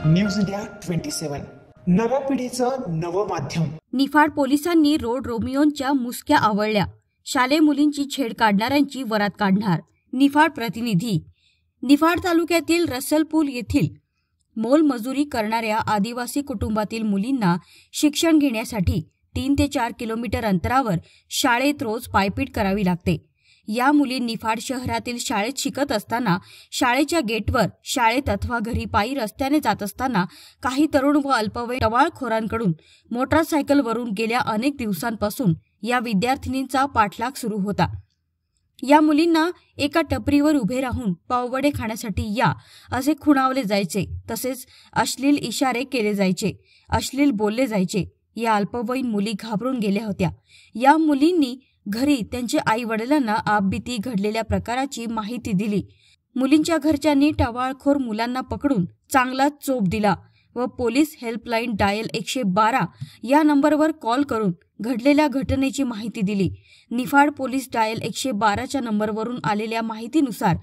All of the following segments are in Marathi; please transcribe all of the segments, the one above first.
न्यूज इंडिया 27 नव्या पिढीचं नवं माध्यम। निफाड पोलिसांनी रोड रोमियोंच्या मुसक्या आवळल्या, शालेय मुलींची छेड काढणाऱ्यांची वरात काढणार। निफाड प्रतिनिधी। निफाड तालुक्यातील रसलपूल येथील मोलमजुरी करणाऱ्या आदिवासी कुटुंबातील मुलींना शिक्षण घेण्यासाठी 3 ते 4 किलोमीटर अंतरावर शाळेत रोज पायपीट करावी लागते। या मुली निफाड शहरातील शाळेत शिकत असताना शाळेच्या गेटवर शाळेत अथवा घरी पायी रस्त्याने जात असताना काही तरुण व अल्पवयीन टवाळखोरांकडून मोटारसायकलवरून गेल्या अनेक दिवसांपासून या विद्यार्थिनींचा पाठलाग सुरू होता। या मुलींना एका टपरीवर उभे राहून पाववडे खाण्यासाठी या असे खुणावले जायचे, तसेच अश्लील इशारे केले जायचे, अश्लील बोलले जायचे। या अल्पवयीन मुली घाबरून गेल्या होत्या। या मुलींनी घरी त्यांच्या आई वडिलांना आपबीती घडलेल्या प्रकाराची माहिती दिली। मुलींच्या घरच्यांनी टवाळखोर मुलांना पकडून चांगला चोप दिला व पोलीस हेल्पलाईन डायल 112 या नंबरवर कॉल करून घडलेल्या घटनेची माहिती दिली। निफाड पोलीस डायल 112च्या नंबरवरून आलेल्या माहितीनुसार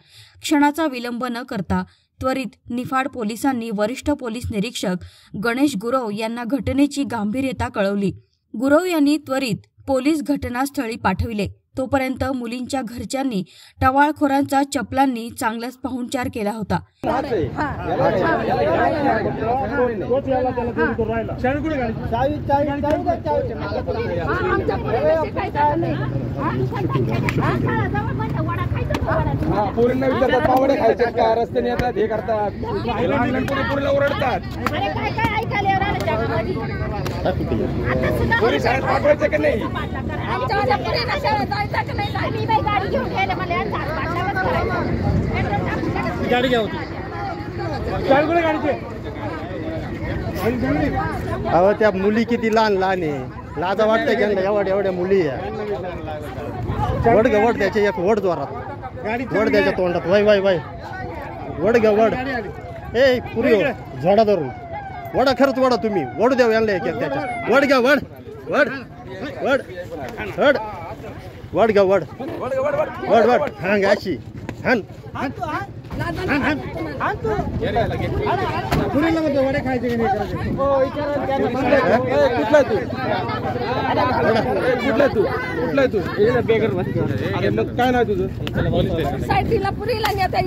क्षणाचा विलंब न करता त्वरित निफाड पोलिसांनी वरिष्ठ पोलीस निरीक्षक गणेश गुरव यांना घटनेची गांभीर्यता कळवली। गुरव यांनी त्वरित पोलीस घटनास्थळी पाठविले। तोपर्यंत मुलींच्या घरच्यांनी टवाळखोरांचा चपलांनी चांगलाच पाहुणचार केला होता। अहो त्या मुली किती लहान लहान आहे, लाजा वाटतं की एवढ्या मुली आहे। वड त्याच्या एक वड जोरात वड त्याच्या तोंडात वाय वाय वाय वड घ्या वड। ए पुरी झाडा धरून वडा, खरंच वडा तुम्ही वड द्या यांना एक त्याच्या वड घ्या वड वड वड वड वड घ्या वड वड वड हांग अशी हान वडे खायचे की नाही कुठला तू बेगर मग काय नाही तुझं साईडला पुरीला नेता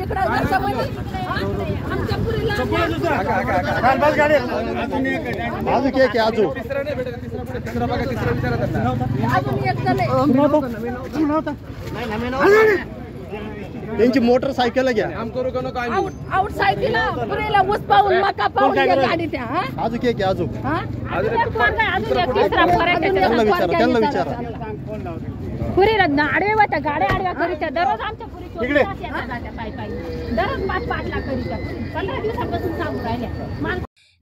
त्यांची मोटरसायकल घ्या आउट साईडला पुरीला ऊस पाऊन मका पाऊन गाडी त्या आजू के आजू त्यांना विचारा पुरीला आडवे वाटा गाड्या आडव्या करीत्या दररोज आमच्या पुरी दररोज 5-5 लाख करीत्या 15 दिवसापासून सांगू राहिल्या।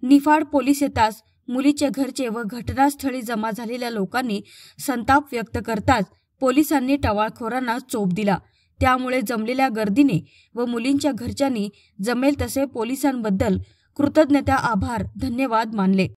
निफाड पोलीस येताच मुलीच्या घरचे व घटनास्थळी जमा झालेल्या लोकांनी संताप व्यक्त करताच पोलिसांनी टवाळखोरांना चोप दिला। त्यामुळे जमलेल्या गर्दीने व मुलींच्या घरच्यांनी जमेल तसे पोलिसांबद्दल कृतज्ञता आभार धन्यवाद मानले।